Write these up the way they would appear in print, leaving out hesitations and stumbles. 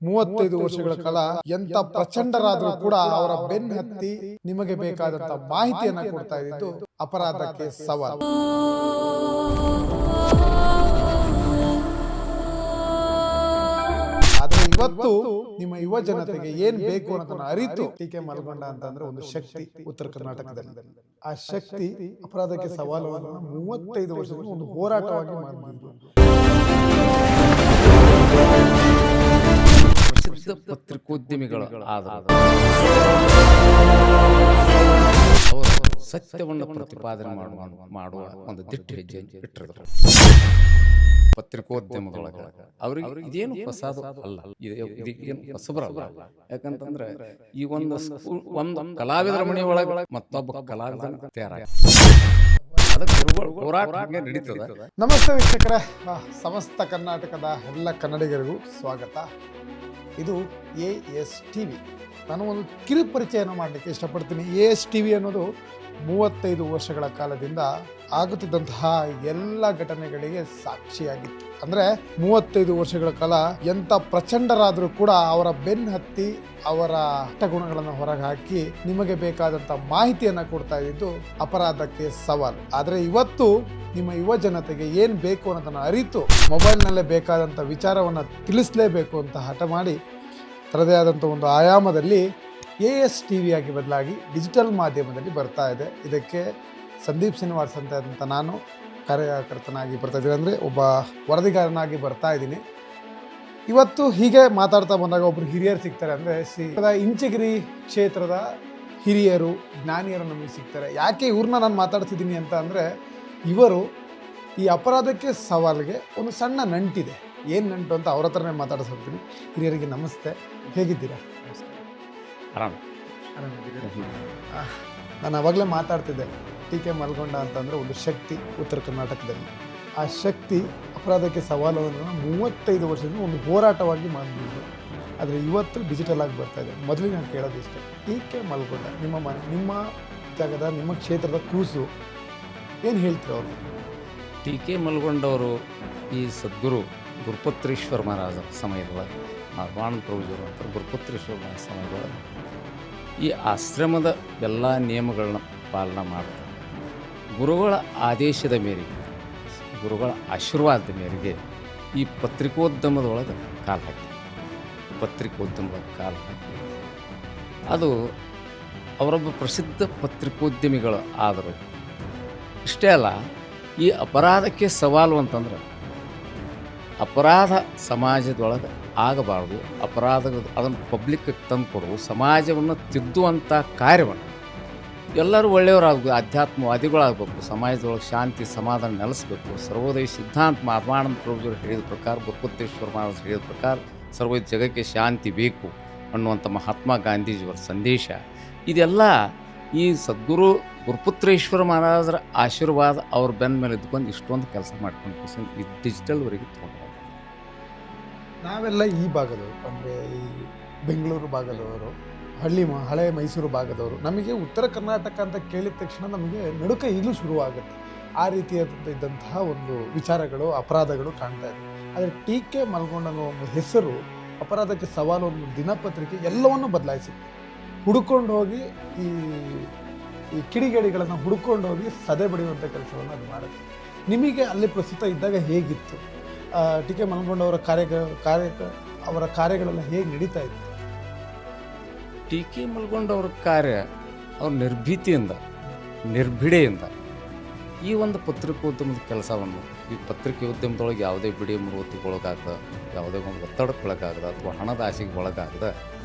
35 ವರ್ಷಗಳ ಕಾಲ ಎಂತ ಪ್ರಚಂಡರಾದ್ರೂ ಕೂಡ ಅವರ ಬೆನ್ನು ಹತ್ತಿ ನಿಮಗೆ ಬೇಕಾದಂತ ಮಾಹಿತಿಯನ್ನ ಕೊಡ್ತಾ ಇದ್ದು ಅಪರಾಧಕ್ಕೆ ಸವಾಲು. ಆದ್ರೆ ಇವತ್ತು ನಿಮ್ಮ ಯುವ ಜನತೆಗೆ ಏನ್ ಬೇಕು ಅನ್ನೋದನ್ನ ಅರಿತು ಟಿ.ಕೆ. ಮಲ್ಗೊಂಡ ಅಂತಂದ್ರೆ ಒಂದು ಶಕ್ತಿ ಉತ್ತರ ಕರ್ನಾಟಕದಲ್ಲಿ. ಆ ಶಕ್ತಿ ಅಪರಾಧಕ್ಕೆ ಸವಾಲನ್ನು 35 ವರ್ಷದಿಂದ ಒಂದು ಹೋರಾಟವಾಗಿ ಮಾಡಿದ್ರು. ಪ್ರಸಿದ್ಧ ಪತ್ರಿಕೋದ್ಯಮಿಗಳು ಅವರು ಸತ್ಯವನ್ನು ಪ್ರತಿಪಾದನೆ ಮಾಡುವ ಒಂದು ದಿಟ್ಟ ಹೆಜ್ಜೆ ಇಟ್ಟಿದ್ರು ಪತ್ರಿಕೋದ್ಯಮದೊಳಗ. ಅವ್ರಿಗೆ ಇದೇನು ಹೊಸದು ಅಲ್ಲ, ಇದಕ್ಕೇನು ಹೊಸಬರಲ್ಲ. ಯಾಕಂತಂದ್ರೆ ಈ ಒಂದು ಕಲಾವಿದರ ಮನೆ ಒಳಗ ಮತ್ತೊಬ್ಬ ಕಲಾವಿದ ತಯಾರಾಗ ಹೋರಾಟ ನಡೀತದ. ನಮಸ್ತೆ ವೀಕ್ಷಕರೇ, ಸಮಸ್ತ ಕರ್ನಾಟಕದ ಎಲ್ಲ ಕನ್ನಡಿಗರಿಗೂ ಸ್ವಾಗತ. ಇದು AS TV. ನಾನು ಒಂದು ಕಿರು ಪರಿಚಯನ ಮಾಡಲಿಕ್ಕೆ ಇಷ್ಟಪಡ್ತೀನಿ. AS TV ಅನ್ನೋದು 35 ವರ್ಷಗಳ ಕಾಲದಿಂದ ಆಗುತ್ತಿದ್ದಂತಹ ಎಲ್ಲ ಘಟನೆಗಳಿಗೆ ಸಾಕ್ಷಿಯಾಗಿತ್ತು. ಅಂದ್ರೆ 35 ವರ್ಷಗಳ ಕಾಲ ಎಂತ ಪ್ರಚಂಡರಾದ್ರೂ ಕೂಡ ಅವರ ಬೆನ್ನು ಹತ್ತಿ ಅವರ ಗುಣಗಳನ್ನು ಹೊರಗೆ ಹಾಕಿ ನಿಮಗೆ ಬೇಕಾದಂತ ಮಾಹಿತಿಯನ್ನ ಕೊಡ್ತಾ ಇದ್ದು ಅಪರಾಧಕ್ಕೆ ಸವಾಲು. ಆದ್ರೆ ಇವತ್ತು ನಿಮ್ಮ ಯುವ ಜನತೆಗೆ ಏನ್ ಬೇಕು ಅನ್ನೋದನ್ನ ಅರಿತು ಮೊಬೈಲ್ನಲ್ಲೇ ಬೇಕಾದಂತ ವಿಚಾರವನ್ನ ತಿಳಿಸಲೇಬೇಕು ಅಂತ ಹಠ ಮಾಡಿ ತರದೇ ಆದಂಥ ಒಂದು ಆಯಾಮದಲ್ಲಿ AS TV ಆಗಿ ಬದಲಾಗಿ ಡಿಜಿಟಲ್ ಮಾಧ್ಯಮದಲ್ಲಿ ಬರ್ತಾ ಇದೆ. ಇದಕ್ಕೆ ಸಂದೀಪ್ ಶ್ರೀನಿವಾಸ್ ಅಂತ ನಾನು ಕಾರ್ಯಕರ್ತನಾಗಿ ಬರ್ತಾ ಇದ್ದೀನಿ, ಅಂದರೆ ಒಬ್ಬ ವರದಿಗಾರನಾಗಿ ಬರ್ತಾ ಇದ್ದೀನಿ. ಇವತ್ತು ಹೀಗೆ ಮಾತಾಡ್ತಾ ಬಂದಾಗ ಒಬ್ಬರು ಹಿರಿಯರು ಸಿಗ್ತಾರೆ. ಅಂದರೆ ಇಂಚಗಿರಿ ಕ್ಷೇತ್ರದ ಹಿರಿಯರು ಜ್ಞಾನಿಯರು ನಮಗೆ ಸಿಗ್ತಾರೆ. ಯಾಕೆ ಇವ್ರನ್ನ ನಾನು ಮಾತಾಡ್ತಿದ್ದೀನಿ ಅಂತ ಅಂದರೆ, ಇವರು ಈ ಅಪರಾಧಕ್ಕೆ ಸವಾಲಿಗೆ ಒಂದು ಸಣ್ಣ ನಂಟಿದೆ. ಏನು ನಂಟು ಅಂತ ಅವ್ರ ಹತ್ರನೇ ಮಾತಾಡಿಸ್ತೀನಿ. ಹಿರಿಯರಿಗೆ ನಮಸ್ತೆ, ಹೇಗಿದ್ದೀರಾ? ನಾನು ಅವಾಗಲೇ ಮಾತಾಡ್ತಿದ್ದೆ, ಟಿ.ಕೆ. ಮಲ್ಗೊಂಡ ಅಂತಂದರೆ ಒಂದು ಶಕ್ತಿ ಉತ್ತರ ಕರ್ನಾಟಕದಲ್ಲಿ. ಆ ಶಕ್ತಿ ಅಪರಾಧಕ್ಕೆ ಸವಾಲನ್ನು 35 ವರ್ಷದಿಂದ ಒಂದು ಹೋರಾಟವಾಗಿ ಮಾಡಿದ್ರು. ಆದರೆ ಇವತ್ತು ಡಿಜಿಟಲ್ ಆಗಿ ಬರ್ತಾ ಇದೆ. ಮೊದಲಿಗೆ ನಾನು ಕೇಳೋದು ಇಷ್ಟೇ, ಟಿ.ಕೆ. ಮಲ್ಗೊಂಡ ನಿಮ್ಮ ಜಾಗದ ನಿಮ್ಮ ಕ್ಷೇತ್ರದ ಕೂಸು ಏನು ಹೇಳ್ತೀರ ಅವರು? ಟಿ.ಕೆ. ಮಲ್ಗೊಂಡವರು ಈ ಸದ್ಗುರು ಗುರುಪತ್ರೇಶ್ವರ ಮಹಾರಾಜ ಸಮಯದೊಳಗೆ, ಬಾಣ ಪ್ರಭುಜರು ಅಂತ ಗುರುಪತ್ರೇಶ್ವರ ಮಹಾರಾಜ ಸಮಯದೊಳಗೆ ಈ ಆಶ್ರಮದ ಎಲ್ಲ ನಿಯಮಗಳನ್ನ ಪಾಲನೆ ಮಾಡ್ತಾರೆ. ಗುರುಗಳ ಆದೇಶದ ಮೇರೆಗೆ, ಗುರುಗಳ ಆಶೀರ್ವಾದದ ಮೇರೆಗೆ ಈ ಪತ್ರಿಕೋದ್ಯಮದೊಳಗೆ ಕಾಲು ಹಾಕಿ ಅದು ಅವರೊಬ್ಬ ಪ್ರಸಿದ್ಧ ಪತ್ರಿಕೋದ್ಯಮಿಗಳು ಆದರು. ಇಷ್ಟೇ ಅಲ್ಲ, ಈ ಅಪರಾಧಕ್ಕೆ ಸವಾಲು ಅಂತಂದ್ರೆ ಅಪರಾಧ ಸಮಾಜದೊಳಗೆ ಆಗಬಾರ್ದು, ಅದನ್ನು ಪಬ್ಲಿಕ್ಗೆ ತಂದು ಕೊಡೋದು, ಸಮಾಜವನ್ನು ತಿದ್ದುವಂಥ ಕಾರ್ಯವನ್ನು ಎಲ್ಲರೂ ಒಳ್ಳೆಯವರಾಗಬೇಕು, ಆಧ್ಯಾತ್ಮವಾದಿಗಳಾಗಬೇಕು, ಸಮಾಜದೊಳಗೆ ಶಾಂತಿ ಸಮಾಧಾನ ನೆಲೆಸಬೇಕು. ಸರ್ವೋದಯ ಸಿದ್ಧಾಂತ ಮಹಾತ್ಮಾನಂದ ಪ್ರಭುಜರು ಹೇಳಿದ ಪ್ರಕಾರ, ಗುರುಪತ್ರೇಶ್ವರ ಮಹಾರಾಜ ಹೇಳಿದ ಪ್ರಕಾರ ಸರ್ವೋದಯ ಜಗಕ್ಕೆ ಶಾಂತಿ ಬೇಕು ಅನ್ನುವಂಥ ಮಹಾತ್ಮ ಗಾಂಧೀಜಿಯವರ ಸಂದೇಶ ಇದೆಲ್ಲ ಈ ಸದ್ಗುರು ಗುರುಪುತ್ರೇಶ್ವರ ಮಹಾರಾಜರ ಆಶೀರ್ವಾದ ಅವ್ರ ಬೆನ್ನ ಮೇಲೆ ಇದ್ಕೊಂಡು ಇಷ್ಟೊಂದು ಕೆಲಸ ಮಾಡ್ಕೊಂಡು ಈ ಡಿಜಿಟಲ್ವರೆಗೆ ತೊಗೊಂಡು ನಾವೆಲ್ಲ ಈ ಭಾಗದವರು, ಅಂದರೆ ಈ ಬೆಂಗಳೂರು ಭಾಗದವರು, ಹಳೆ ಮೈಸೂರು ಭಾಗದವರು. ನಮಗೆ ಉತ್ತರ ಕರ್ನಾಟಕ ಅಂತ ಕೇಳಿದ ತಕ್ಷಣ ನಮಗೆ ನಡುಕ ಈಗಲೂ ಶುರುವಾಗುತ್ತೆ. ಆ ರೀತಿಯಾದಂತಹ ಒಂದು ವಿಚಾರಗಳು, ಅಪರಾಧಗಳು ಕಾಣ್ತಾ ಇದೆ. ಆದರೆ ಟಿ.ಕೆ. ಮಲ್ಗೊಂಡ ಅನ್ನೋ ಒಂದು ಹೆಸರು ಅಪರಾಧಕ್ಕೆ ಸವಾಲು ಒಂದು ದಿನಪತ್ರಿಕೆ ಎಲ್ಲವನ್ನೂ ಬದಲಾಯಿಸಿತ್ತು. ಹುಡ್ಕೊಂಡು ಹೋಗಿ ಈ ಕಿಡಿಗೇಡಿಗಳನ್ನು ಹುಡ್ಕೊಂಡು ಹೋಗಿ ಸದೆ ಬಡಿಯುವಂಥ ಕೆಲಸವನ್ನು ಅದು ಮಾಡುತ್ತೆ. ನಿಮಗೆ ಅಲ್ಲಿ ಪ್ರಸ್ತುತ ಇದ್ದಾಗ ಹೇಗಿತ್ತು? ಟಿ.ಕೆ. ಮಲ್ಗೊಂಡವರ ಅವರ ಕಾರ್ಯಗಳೆಲ್ಲ ಹೇಗೆ ನಡೀತಾ ಇತ್ತು? ಟಿ.ಕೆ. ಮಲ್ಗೊಂಡವ್ರ ಕಾರ್ಯ ಅವ್ರ ನಿರ್ಭೀತಿಯಿಂದ, ನಿರ್ಭಿಡೆಯಿಂದ ಈ ಒಂದು ಪತ್ರಿಕೋದ್ಯಮದ ಕೆಲಸವನ್ನು, ಈ ಪತ್ರಿಕೆ ಉದ್ಯಮದೊಳಗೆ ಯಾವುದೇ ಬಿಡಿ ಮುರುವತ್ತಿಗೊಳಗಾಗದ, ಯಾವುದೇ ಒಂದು ಒತ್ತಡಕ್ಕೊಳಗಾಗದ ಅಥವಾ ಹಣದ ಆಸೆಗೆ ಒಳಗಾಗದ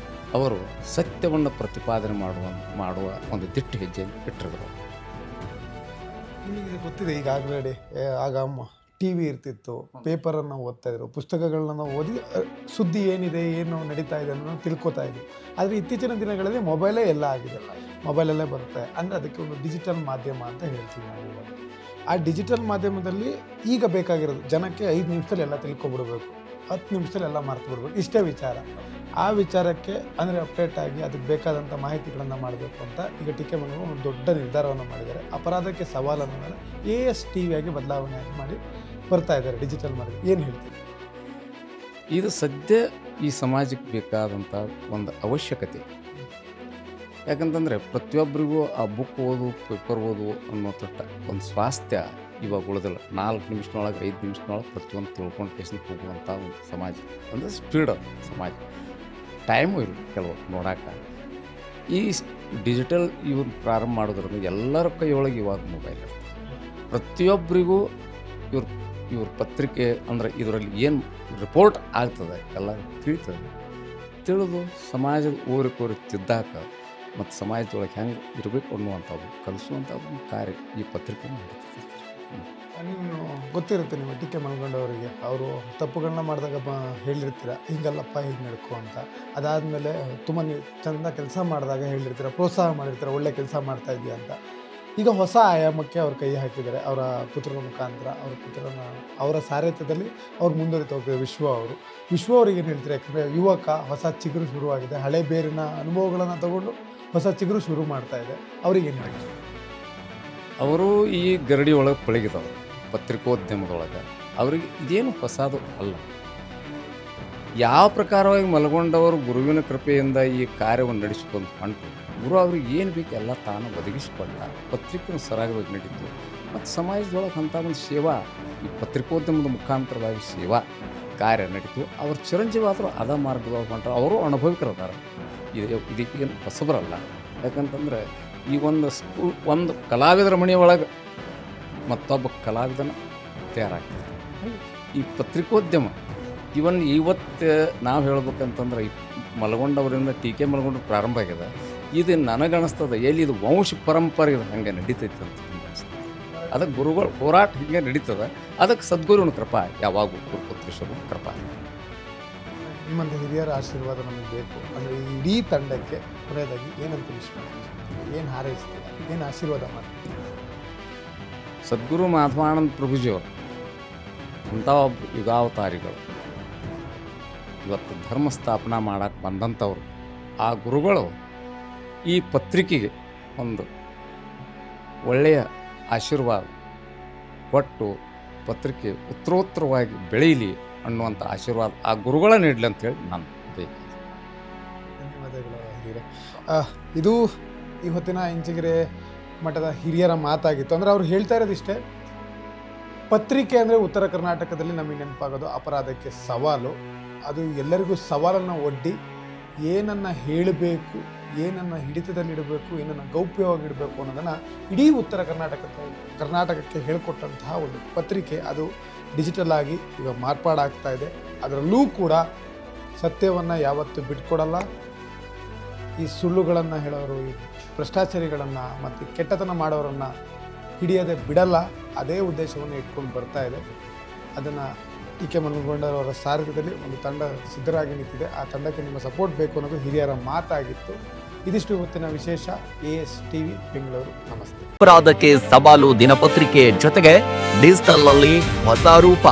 ಅವರು ಸತ್ಯವನ್ನು ಪ್ರತಿಪಾದನೆ ಮಾಡುವ ಒಂದು ದಿಟ್ಟ ಹೆಜ್ಜೆ ಇಟ್ಟಿದ್ರು. ನಿಮಗೆ ಗೊತ್ತಿದೆ, ಈಗಾಗಲೇ ಆಗ TV ಇರ್ತಿತ್ತು, ಪೇಪರನ್ನು ಓದ್ತಾ ಇದ್ರು, ಪುಸ್ತಕಗಳನ್ನ ನಾವು ಓದಿ ಸುದ್ದಿ ಏನಿದೆ, ಏನು ನಡೀತಾ ಇದೆ ಅನ್ನೋದು ತಿಳ್ಕೊತಾ ಇದ್ವಿ. ಆದರೆ ಇತ್ತೀಚಿನ ದಿನಗಳಲ್ಲಿ ಮೊಬೈಲೇ ಎಲ್ಲ ಆಗಿದೆ, ಮೊಬೈಲಲ್ಲೇ ಬರುತ್ತೆ. ಅಂದರೆ ಅದಕ್ಕೆ ಒಂದು ಡಿಜಿಟಲ್ ಮಾಧ್ಯಮ ಅಂತ ಹೇಳ್ತೀವಿ ನಾವು. ಆ ಡಿಜಿಟಲ್ ಮಾಧ್ಯಮದಲ್ಲಿ ಈಗ ಬೇಕಾಗಿರೋದು ಜನಕ್ಕೆ 5 ನಿಮಿಷದಲ್ಲಿ ಎಲ್ಲ ತಿಳ್ಕೊಬಿಡ್ಬೇಕು, 10 ನಿಮಿಷದಲ್ಲಿ ಎಲ್ಲ ಮರ್ತು ಬಿಡ್ಬೇಕು, ಇಷ್ಟೇ ವಿಚಾರ. ಆ ವಿಚಾರಕ್ಕೆ ಅಂದರೆ ಅಪ್ಡೇಟ್ ಆಗಿ ಅದಕ್ಕೆ ಬೇಕಾದಂಥ ಮಾಹಿತಿಗಳನ್ನು ಮಾಡಬೇಕು ಅಂತ ಈಗ ಟಿ.ಕೆ. ಮಲ್ಗೊಂಡ ಒಂದು ದೊಡ್ಡ ನಿರ್ಧಾರವನ್ನು ಮಾಡಿದ್ದಾರೆ. ಅಪರಾಧಕ್ಕೆ ಸವಾಲನ್ನು ಮೇಲೆ AS TV ಆಗಿ ಬದಲಾವಣೆ ಮಾಡಿ ಬರ್ತಾ ಇದ್ದಾರೆ ಡಿಜಿಟಲ್ ಮಾಡಿ. ಏನು ಹೇಳ್ತೀವಿ? ಇದು ಸದ್ಯ ಈ ಸಮಾಜಕ್ಕೆ ಬೇಕಾದಂಥ ಒಂದು ಅವಶ್ಯಕತೆ. ಯಾಕಂತಂದರೆ ಪ್ರತಿಯೊಬ್ಬರಿಗೂ ಆ ಬುಕ್ ಓದು, ಪೇಪರ್ ಓದು ಅನ್ನೋ ತಟ್ಟ ಒಂದು ಸ್ವಾಸ್ಥ್ಯ ಇವಾಗ ಉಳಿದಿಲ್ಲ. 4 ನಿಮಿಷದೊಳಗೆ 5 ನಿಮಿಷದೊಳಗೆ ಪ್ರತಿಯೊಂದು ತಿಳ್ಕೊಂಡು ಕೇಸಕ್ಕೆ ಹೋಗುವಂಥ ಒಂದು ಸಮಾಜ, ಅಂದರೆ ಸ್ಪೀಡ್ ಸಮಾಜ. ಟೈಮು ಇಲ್ಲ ಕೆಲವು ನೋಡೋಕೆ. ಈ ಡಿಜಿಟಲ್ ಇವನ್ ಪ್ರಾರಂಭ ಮಾಡೋದ್ರಿಂದ ಎಲ್ಲರ ಕೈಯೊಳಗೆ ಇವಾಗ ಮೊಬೈಲ್ ಇರ್ತದೆ. ಪ್ರತಿಯೊಬ್ಬರಿಗೂ ಇವ್ರ ಪತ್ರಿಕೆ ಅಂದರೆ ಇದರಲ್ಲಿ ಏನು ರಿಪೋರ್ಟ್ ಆಗ್ತದೆ ಎಲ್ಲ ತಿಳಿದು ಸಮಾಜದ ಓರಿಕೋರಿ ತಿದ್ದಾಕ ಮತ್ತು ಸಮಾಜದೊಳಗೆ ಹೆಂಗೆ ಇರಬೇಕು ಅನ್ನುವಂಥದ್ದು ಕಲಿಸುವಂಥದ್ದು ಕಾರ್ಯ ಈ ಪತ್ರಿಕೆ ನಡೀತದೆ. ನೀನು ಗೊತ್ತಿರುತ್ತೆ ನಿಮ್ಮ ಟಿ ಕೆ ಮಲ್ಗೊಂಡವರಿಗೆ, ಅವರು ತಪ್ಪುಗಳನ್ನ ಮಾಡಿದಾಗ ಹೇಳಿರ್ತೀರ ಹಿಂಗಲ್ಲಪ್ಪ ಹಿಂಗೆ ನಡ್ಕೊ ಅಂತ. ಅದಾದಮೇಲೆ ತುಂಬ ನೀವು ಚೆಂದ ಕೆಲಸ ಮಾಡಿದಾಗ ಹೇಳಿರ್ತೀರ, ಪ್ರೋತ್ಸಾಹ ಮಾಡಿರ್ತೀರ, ಒಳ್ಳೆ ಕೆಲಸ ಮಾಡ್ತಾ ಇದೆಯಾ ಅಂತ. ಈಗ ಹೊಸ ಆಯಾಮಕ್ಕೆ ಅವ್ರು ಕೈ ಹಾಕಿದ್ದಾರೆ ಅವರ ಪುತ್ರನ ಮುಖಾಂತರ. ಅವರ ಸಾರಥ್ಯದಲ್ಲಿ ಅವ್ರು ಮುಂದುವರಿತಾ ಹೋಗ್ತಾರೆ. ವಿಶ್ವ ಅವ್ರಿಗೆ ಏನು ಹೇಳ್ತಾರೆ? ಯಾಕಂದರೆ ಯುವಕ ಹೊಸ ಚಿಗುರು ಶುರುವಾಗಿದೆ, ಹಳೆ ಬೇರಿನ ಅನುಭವಗಳನ್ನು ತಗೊಂಡು ಹೊಸ ಚಿಗುರು ಶುರು ಮಾಡ್ತಾ ಇದೆ. ಅವ್ರಿಗೇನು ಹೇಳ್ತಾರೆ? ಅವರು ಈ ಗರಡಿ ಒಳಗೆ ಪಳಗಿದವರು ಪತ್ರಿಕೋದ್ಯಮದೊಳಗೆ. ಅವ್ರಿಗೆ ಇದೇನು ಹೊಸದು ಅಲ್ಲ. ಯಾವ ಪ್ರಕಾರವಾಗಿ ಮಲ್ಗೊಂಡವರು ಗುರುವಿನ ಕೃಪೆಯಿಂದ ಈ ಕಾರ್ಯವನ್ನು ನಡೆಸಿಕೊಂಡು ಹೊಂಟು ಗುರು ಅವ್ರಿಗೆ ಏನು ಬೇಕು ಎಲ್ಲ ತಾನು ಒದಗಿಸಿಕೊಂಡ. ಪತ್ರಿಕೆಯನ್ನು ಸರಾಗವಾಗಿ ನಡೀತು. ಮತ್ತು ಸಮಾಜದೊಳಗೆ ಅಂಥ ಒಂದು ಸೇವಾ, ಈ ಪತ್ರಿಕೋದ್ಯಮದ ಮುಖಾಂತರವಾಗಿ ಸೇವಾ ಕಾರ್ಯ ನಡೀತು. ಅವ್ರ ಚಿರಂಜೀವಾದರೂ ಅದ ಮಾರ್ಗದೊಳಗೆ ಹೊಂಟರು. ಅವರು ಅನುಭವಿಕರದಾರ. ಇದಕ್ಕೇನು ಹೊಸಬರಲ್ಲ. ಯಾಕಂತಂದರೆ ಈ ಒಂದು ಕಲಾವಿದರ ಮನೆಯೊಳಗೆ ಮತ್ತೊಬ್ಬ ಕಲಾವಿದನ ತಯಾರಾಗ್ತದೆ. ಈ ಪತ್ರಿಕೋದ್ಯಮ ಇವತ್ತು ನಾವು ಹೇಳ್ಬೇಕಂತಂದ್ರೆ ಮಲ್ಗೊಂಡವರಿಂದ ಟೀಕೆ ಮಲ್ಗೊಂಡ್ರು ಪ್ರಾರಂಭ ಆಗಿದೆ. ಇದು ನನಗನ್ನಿಸ್ತದೆ ಎಲ್ಲಿ ಇದು ವಂಶ ಪರಂಪರೆ ಹಂಗೆ ನಡೀತೈತೆ ಅಂತ ಅನಿಸ್ತದೆ. ಅದಕ್ಕೆ ಗುರುಗಳ ಹೋರಾಟ ಹಿಂಗೆ ನಡೀತದೆ. ಅದಕ್ಕೆ ಸದ್ಗುರುವಿನ ಕೃಪಾ ಯಾವಾಗೂ ಗುರುಪುತ್ರೇಶ್ವರನ ಕೃಪಾ. ನಿಮ್ಮಂಥ ಹಿರಿಯರ ಆಶೀರ್ವಾದ ನಮಗೆ ಬೇಕು. ಅಂದರೆ ಈ ಇಡೀ ತಂಡಕ್ಕೆ ಕೊನೆಯದಾಗಿ ಏನಂತ ವಿಶ್ವಾಸ, ಏನು ಹಾರೈಸ್ತೀರ, ಏನು ಆಶೀರ್ವಾದ ಮಾಡ್ತೀವಿ? ಸದ್ಗುರು ಮಾಧವಾನಂದ ಪ್ರಭುಜಿಯವರು ಅಂಥ ಒಬ್ಬ ಯುಗಾವತಾರಿಗಳು, ಇವತ್ತು ಧರ್ಮ ಸ್ಥಾಪನಾ ಮಾಡಕ್ಕೆ ಬಂದಂಥವ್ರು. ಆ ಗುರುಗಳು ಈ ಪತ್ರಿಕೆಗೆ ಒಂದು ಒಳ್ಳೆಯ ಆಶೀರ್ವಾದ ಕೊಟ್ಟು ಪತ್ರಿಕೆ ಉತ್ತರೋತ್ತರವಾಗಿ ಬೆಳೀಲಿ ಅನ್ನುವಂಥ ಆಶೀರ್ವಾದ ಆ ಗುರುಗಳ ನೀಡಲಿ ಅಂತೇಳಿ ನಾನು ಬೇಕು. ಧನ್ಯವಾದಗಳು ಹಿರಿಯರೇ. ಇದು ಇವತ್ತಿನ ಇಂಚಗಿರಿ ಮಠದ ಹಿರಿಯರ ಮಾತಾಗಿತ್ತು. ಅಂದರೆ ಅವ್ರು ಹೇಳ್ತಾ ಇರೋದಿಷ್ಟೇ, ಪತ್ರಿಕೆ ಅಂದರೆ ಉತ್ತರ ಕರ್ನಾಟಕದಲ್ಲಿ ನಮಗೆ ನೆನಪಾಗೋದು ಅಪರಾಧಕ್ಕೆ ಸವಾಲು. ಅದು ಎಲ್ಲರಿಗೂ ಸವಾಲನ್ನು ಒಡ್ಡಿ ಏನನ್ನು ಹೇಳಬೇಕು, ಏನನ್ನು ಹಿಡಿತದಲ್ಲಿಡಬೇಕು, ಏನನ್ನು ಗೌಪ್ಯವಾಗಿಡಬೇಕು ಅನ್ನೋದನ್ನು ಇಡೀ ಉತ್ತರ ಕರ್ನಾಟಕಕ್ಕೆ ಹೇಳಿಕೊಟ್ಟಂತಹ ಒಂದು ಪತ್ರಿಕೆ. ಅದು ಡಿಜಿಟಲ್ ಆಗಿ ಈಗ ಮಾರ್ಪಾಡಾಗ್ತಾ ಇದೆ. ಅದರಲ್ಲೂ ಕೂಡ ಸತ್ಯವನ್ನು ಯಾವತ್ತೂ ಬಿಟ್ಕೊಡಲ್ಲ. ಈ ಸುಳ್ಳುಗಳನ್ನು ಹೇಳೋರು, ಈ ಭ್ರಷ್ಟಾಚಾರಿಗಳನ್ನು ಮತ್ತು ಕೆಟ್ಟತನ ಮಾಡೋರನ್ನು ಹಿಡಿಯದೆ ಬಿಡಲ್ಲ. ಅದೇ ಉದ್ದೇಶವನ್ನು ಇಟ್ಕೊಂಡು ಬರ್ತಾ ಇದೆ. ಅದನ್ನು ಟಿ ಕೆ ಮಲ್ಗೊಂಡವರ ಸಾರಥ್ಯದಲ್ಲಿ ಒಂದು ತಂಡ ಸಿದ್ಧರಾಗಿ ನಿಂತಿದೆ. ಆ ತಂಡಕ್ಕೆ ನಿಮ್ಮ ಸಪೋರ್ಟ್ ಬೇಕು ಅನ್ನೋದು ಹಿರಿಯರ ಮಾತಾಗಿತ್ತು. ಇದಿಷ್ಟು ಇವತ್ತಿನ ವಿಶೇಷ. AS TV Bengaluru. ನಮಸ್ತೆ. ಅಪರಾಧಕ್ಕೆ ಸವಾಲು ದಿನಪತ್ರಿಕೆ ಜೊತೆಗೆ ಡಿಜಿಟಲ್ ಅಲ್ಲಿ ಹೊಸ ರೂಪ.